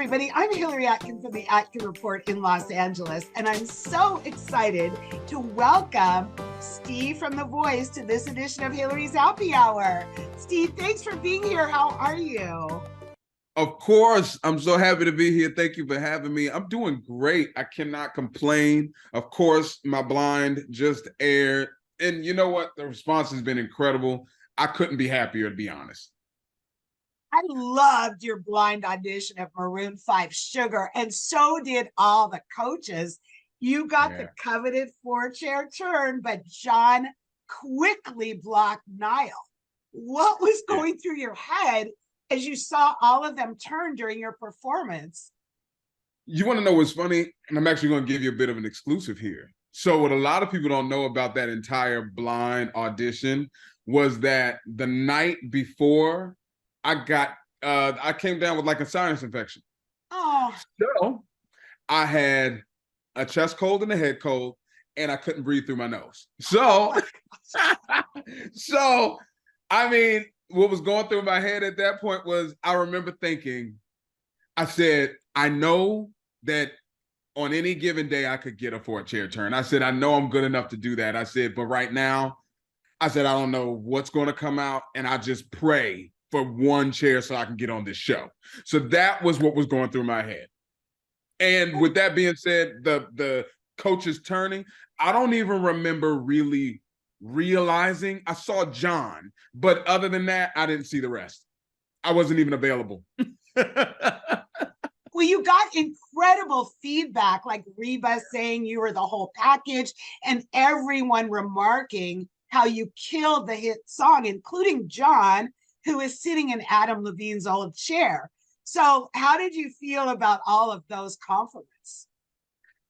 everybody. I'm Hillary Atkin from the Atkin Report in Los Angeles, and I'm so excited to welcome Stee from The Voice to this edition of Hillary's Happy Hour. Stee, thanks for being here. How are you? Of course, I'm so happy to be here. Thank you for having me. I'm doing great. I cannot complain. Of course, my blind just aired, and you know what? The response has been incredible. I couldn't be happier, to be honest. I loved your blind audition of Maroon 5 Sugar, and so did all the coaches. You got the coveted 4-chair turn, but John quickly blocked Niall. What was going through your head as you saw all of them turn during your performance? You want to know what's funny? And I'm actually going to give you a bit of an exclusive here. So what a lot of people don't know about that entire blind audition was that the night before, I came down with like a sinus infection. Oh. So I had a chest cold and a head cold, and I couldn't breathe through my nose. So, I mean, what was going through my head at that point was I remember thinking, I said, I know that on any given day I could get a 4-chair turn. I said, I know I'm good enough to do that. I said, but right now, I said, I don't know what's going to come out, and I just pray for one chair so I can get on this show. So that was what was going through my head. And with that being said, the coaches turning, I don't even remember really realizing I saw John, but other than that, I didn't see the rest. I wasn't even available. Well, you got incredible feedback, like Reba saying you were the whole package, and everyone remarking how you killed the hit song, including John, who is sitting in Adam Levine's old chair. So how did you feel about all of those compliments?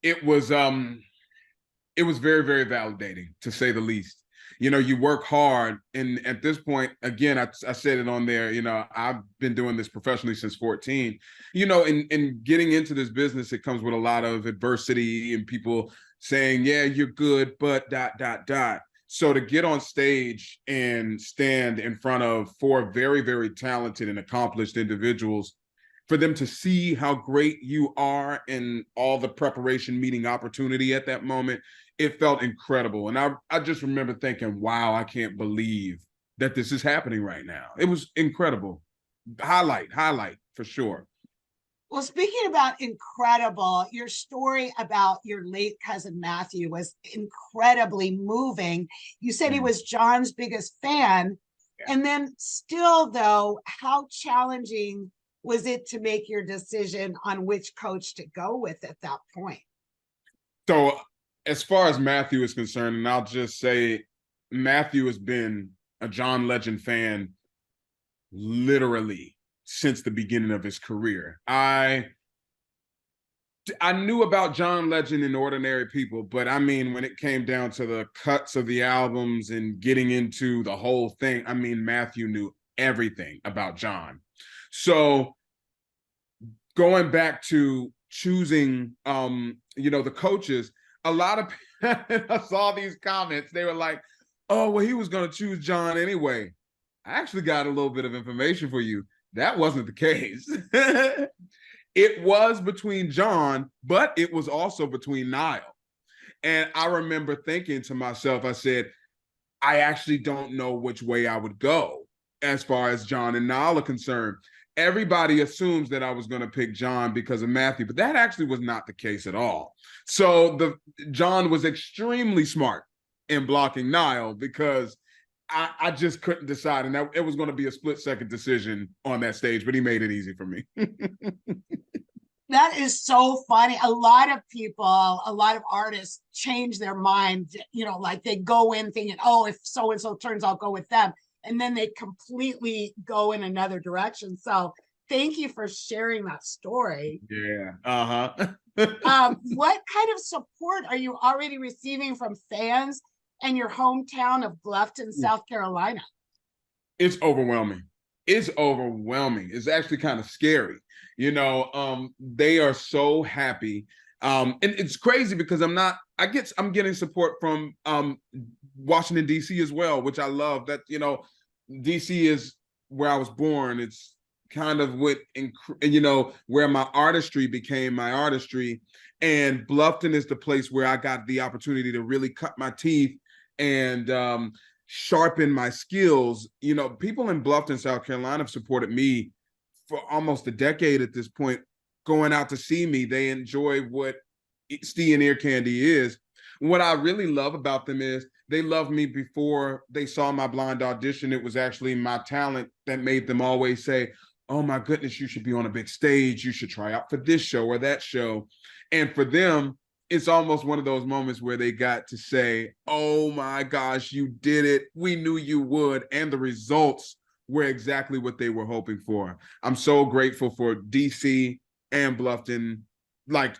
It was very, very validating, to say the least. You know, you work hard, and at this point, again, I said it on there, you know, I've been doing this professionally since 14. You know, in getting into this business, it comes with a lot of adversity and people saying, yeah, you're good, but ... So to get on stage and stand in front of 4 very, very talented and accomplished individuals, for them to see how great you are and all the preparation meeting opportunity at that moment, it felt incredible. And I just remember thinking, wow, I can't believe that this is happening right now. It was incredible. Highlight for sure. Well, speaking about incredible, your story about your late cousin Matthew was incredibly moving. You said he was John's biggest fan. Yeah. And then still, though, how challenging was it to make your decision on which coach to go with at that point? So as far as Matthew is concerned, and I'll just say Matthew has been a John Legend fan literally since the beginning of his career. I knew about John Legend and Ordinary People, but I mean, when it came down to the cuts of the albums and getting into the whole thing, I mean, Matthew knew everything about John. So going back to choosing, you know, the coaches, a lot of I saw these comments. They were like, oh, well, he was going to choose John anyway. I actually got a little bit of information for you. That wasn't the case. It was between John, but it was also between Niall. And I remember thinking to myself, I said, I actually don't know which way I would go as far as John and Niall are concerned. Everybody assumes that I was going to pick John because of Matthew, but that actually was not the case at all. So John was extremely smart in blocking Niall because I just couldn't decide, and it was going to be a split-second decision on that stage, but he made it easy for me. That is so funny. A lot of people, a lot of artists change their mind, you know, like they go in thinking, oh, if so-and-so turns, I'll go with them. And then they completely go in another direction. So thank you for sharing that story. Yeah. What kind of support are you already receiving from fans and your hometown of Bluffton, South Carolina? It's overwhelming. It's overwhelming. It's actually kind of scary. You know, they are so happy. And it's crazy because I'm getting support from Washington, D.C. as well, which I love. That, you know, D.C. is where I was born. It's kind of went, where my artistry became my artistry. And Bluffton is the place where I got the opportunity to really cut my teeth and sharpen my skills. People in Bluffton, South Carolina have supported me for almost a decade at this point, going out to see me. They enjoy what Stee and Ear Candy is. What I really love about them is they loved me before they saw my blind audition. It was actually my talent that made them always say, oh my goodness, you should be on a big stage. You should try out for this show or that show. And for them, it's almost one of those moments where they got to say, oh my gosh, you did it. We knew you would. And the results were exactly what they were hoping for. I'm so grateful for DC and Bluffton, like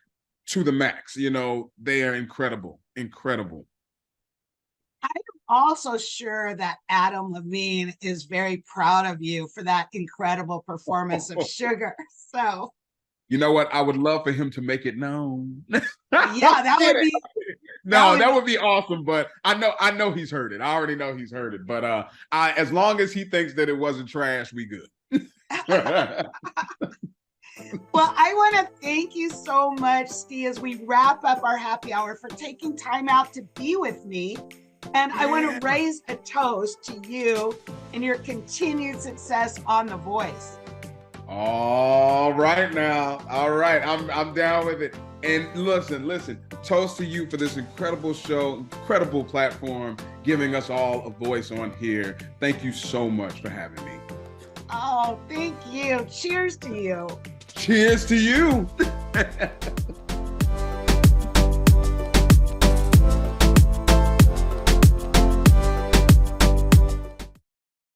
to the max. They are incredible, incredible. I'm also sure that Adam Levine is very proud of you for that incredible performance of Sugar. So, you know what? I would love for him to make it known. Yeah, that would be. That would be awesome. But I know he's heard it. I already know he's heard it. But as long as he thinks that it wasn't trash, we good. Well, I want to thank you so much, Stee, as we wrap up our happy hour, for taking time out to be with me. And I want to raise a toast to you and your continued success on The Voice. All right now. All right. I'm down with it. And listen, toast to you for this incredible show, incredible platform, giving us all a voice on here. Thank you so much for having me. Oh, thank you. Cheers to you. Cheers to you.